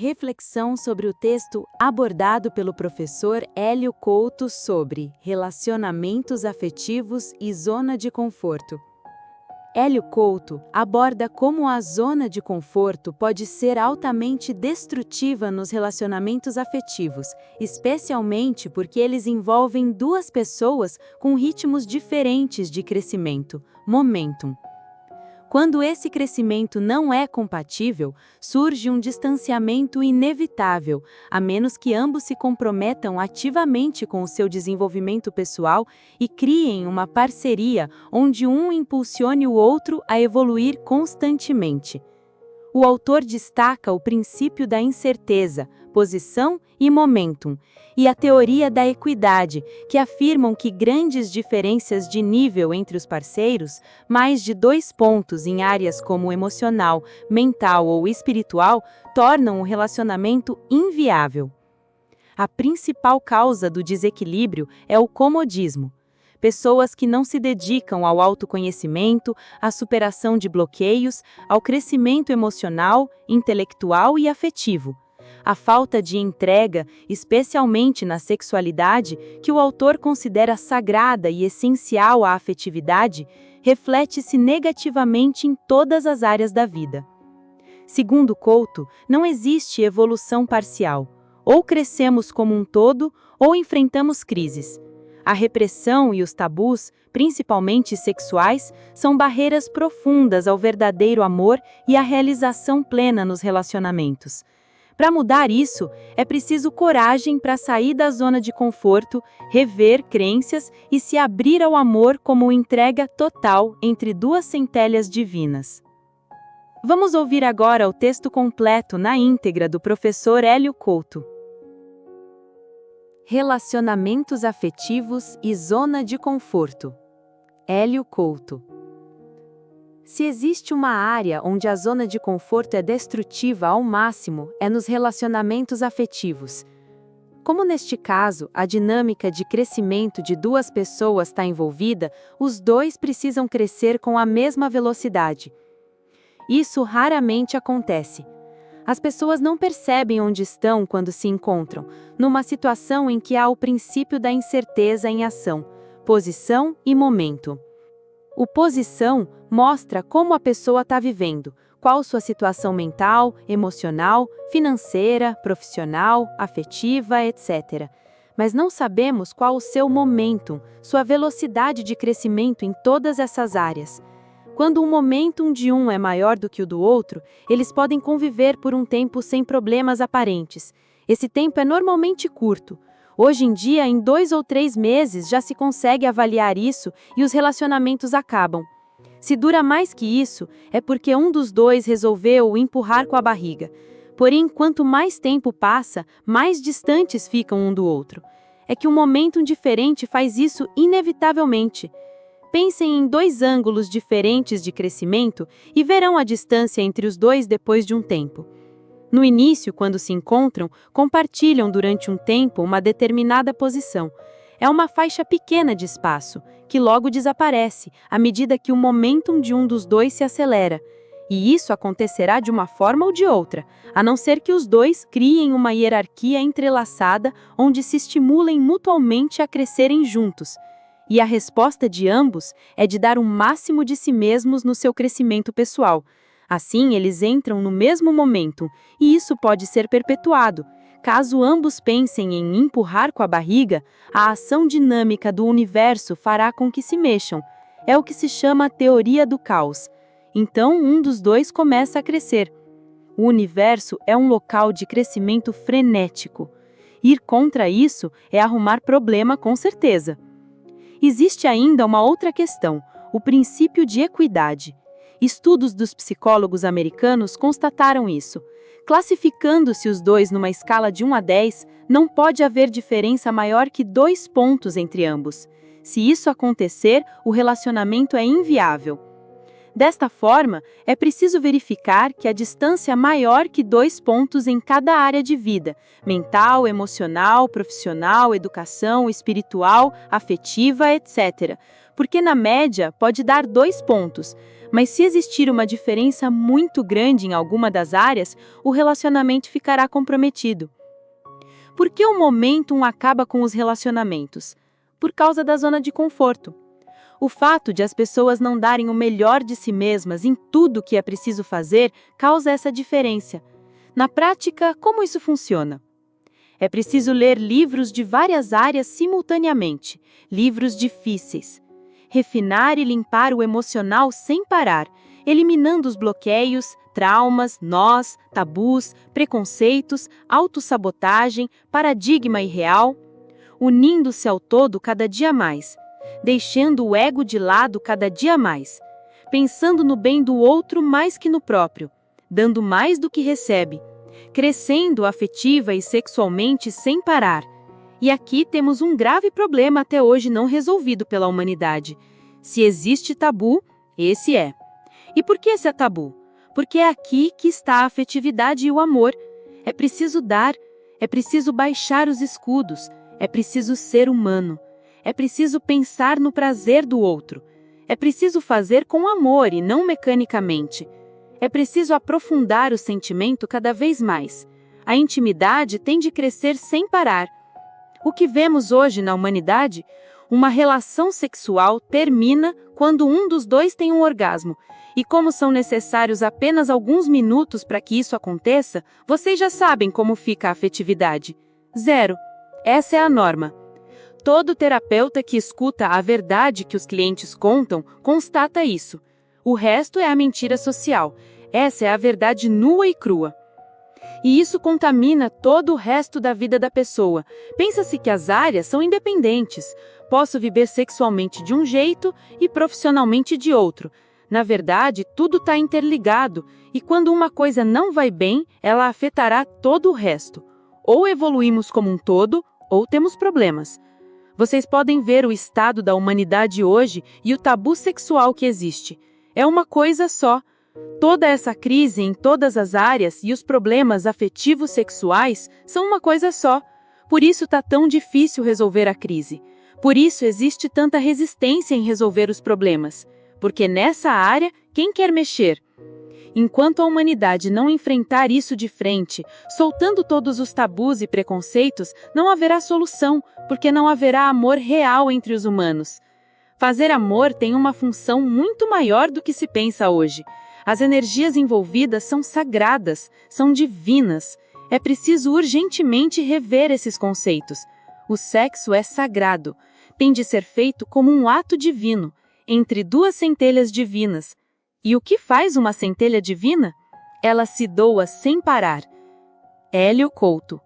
Reflexão sobre o texto abordado pelo professor Hélio Couto sobre relacionamentos afetivos e zona de conforto. Hélio Couto aborda como a zona de conforto pode ser altamente destrutiva nos relacionamentos afetivos, especialmente porque eles envolvem duas pessoas com ritmos diferentes de crescimento, momentum. Quando esse crescimento não é compatível, surge um distanciamento inevitável, a menos que ambos se comprometam ativamente com o seu desenvolvimento pessoal e criem uma parceria onde um impulsione o outro a evoluir constantemente. O autor destaca o princípio da incerteza, posição e momentum, e a teoria da equidade, que afirmam que grandes diferenças de nível entre os parceiros, mais de 2 pontos em áreas como emocional, mental ou espiritual, tornam o relacionamento inviável. A principal causa do desequilíbrio é o comodismo. Pessoas que não se dedicam ao autoconhecimento, à superação de bloqueios, ao crescimento emocional, intelectual e afetivo. A falta de entrega, especialmente na sexualidade, que o autor considera sagrada e essencial à afetividade, reflete-se negativamente em todas as áreas da vida. Segundo Couto, não existe evolução parcial. Ou crescemos como um todo, ou enfrentamos crises. A repressão e os tabus, principalmente sexuais, são barreiras profundas ao verdadeiro amor e à realização plena nos relacionamentos. Para mudar isso, é preciso coragem para sair da zona de conforto, rever crenças e se abrir ao amor como entrega total entre duas centelhas divinas. Vamos ouvir agora o texto completo na íntegra do professor Hélio Couto. Relacionamentos afetivos e zona de conforto. Hélio Couto. Se existe uma área onde a zona de conforto é destrutiva ao máximo, é nos relacionamentos afetivos. Como neste caso, a dinâmica de crescimento de duas pessoas está envolvida, os dois precisam crescer com a mesma velocidade. Isso raramente acontece. As pessoas não percebem onde estão quando se encontram, numa situação em que há o princípio da incerteza em ação, posição e momento. O posição mostra como a pessoa está vivendo, qual sua situação mental, emocional, financeira, profissional, afetiva, etc. Mas não sabemos qual o seu momentum, sua velocidade de crescimento em todas essas áreas. Quando o momentum de um é maior do que o do outro, eles podem conviver por um tempo sem problemas aparentes. Esse tempo é normalmente curto. Hoje em dia, em 2 ou 3 meses, já se consegue avaliar isso e os relacionamentos acabam. Se dura mais que isso, é porque um dos dois resolveu empurrar com a barriga. Porém, quanto mais tempo passa, mais distantes ficam um do outro. É que um momentum diferente faz isso inevitavelmente. Pensem em 2 ângulos diferentes de crescimento e verão a distância entre os dois depois de um tempo. No início, quando se encontram, compartilham durante um tempo uma determinada posição. É uma faixa pequena de espaço, que logo desaparece à medida que o momentum de um dos dois se acelera. E isso acontecerá de uma forma ou de outra, a não ser que os dois criem uma hierarquia entrelaçada onde se estimulem mutuamente a crescerem juntos. E a resposta de ambos é de dar o máximo de si mesmos no seu crescimento pessoal. Assim, eles entram no mesmo momento, e isso pode ser perpetuado. Caso ambos pensem em empurrar com a barriga, a ação dinâmica do universo fará com que se mexam. É o que se chama teoria do caos. Então, um dos dois começa a crescer. O universo é um local de crescimento frenético. Ir contra isso é arrumar problema com certeza. Existe ainda uma outra questão, o princípio de equidade. Estudos dos psicólogos americanos constataram isso. Classificando-se os dois numa escala de 1 a 10, não pode haver diferença maior que 2 pontos entre ambos. Se isso acontecer, o relacionamento é inviável. Desta forma, é preciso verificar que a distância é maior que 2 pontos em cada área de vida, mental, emocional, profissional, educação, espiritual, afetiva, etc. Porque na média pode dar 2 pontos, Mas se existir uma diferença muito grande em alguma das áreas, o relacionamento ficará comprometido. Por que o momentum acaba com os relacionamentos? Por causa da zona de conforto. O fato de as pessoas não darem o melhor de si mesmas em tudo que é preciso fazer causa essa diferença. Na prática, como isso funciona? É preciso ler livros de várias áreas simultaneamente, livros difíceis. Refinar e limpar o emocional sem parar, eliminando os bloqueios, traumas, nós, tabus, preconceitos, autossabotagem, paradigma irreal, unindo-se ao todo cada dia mais, deixando o ego de lado cada dia mais, pensando no bem do outro mais que no próprio, dando mais do que recebe, crescendo afetiva e sexualmente sem parar. E aqui temos um grave problema até hoje não resolvido pela humanidade. Se existe tabu, esse é. E por que esse é tabu? Porque é aqui que está a afetividade e o amor. É preciso dar, é preciso baixar os escudos, é preciso ser humano, é preciso pensar no prazer do outro, é preciso fazer com amor e não mecanicamente. É preciso aprofundar o sentimento cada vez mais. A intimidade tem de crescer sem parar. O que vemos hoje na humanidade? Uma relação sexual termina quando um dos dois tem um orgasmo. E como são necessários apenas alguns minutos para que isso aconteça, vocês já sabem como fica a afetividade. 0. Essa é a norma. Todo terapeuta que escuta a verdade que os clientes contam constata isso. O resto é a mentira social. Essa é a verdade nua e crua. E isso contamina todo o resto da vida da pessoa. Pensa-se que as áreas são independentes. Posso viver sexualmente de um jeito e profissionalmente de outro. Na verdade, tudo está interligado, e quando uma coisa não vai bem, ela afetará todo o resto. Ou evoluímos como um todo, ou temos problemas. Vocês podem ver o estado da humanidade hoje e o tabu sexual que existe. É uma coisa só. Toda essa crise em todas as áreas e os problemas afetivos sexuais são uma coisa só. Por isso está tão difícil resolver a crise. Por isso existe tanta resistência em resolver os problemas. Porque nessa área, quem quer mexer? Enquanto a humanidade não enfrentar isso de frente, soltando todos os tabus e preconceitos, não haverá solução, porque não haverá amor real entre os humanos. Fazer amor tem uma função muito maior do que se pensa hoje. As energias envolvidas são sagradas, são divinas. É preciso urgentemente rever esses conceitos. O sexo é sagrado. Tem de ser feito como um ato divino, entre duas centelhas divinas. E o que faz uma centelha divina? Ela se doa sem parar. Hélio Couto.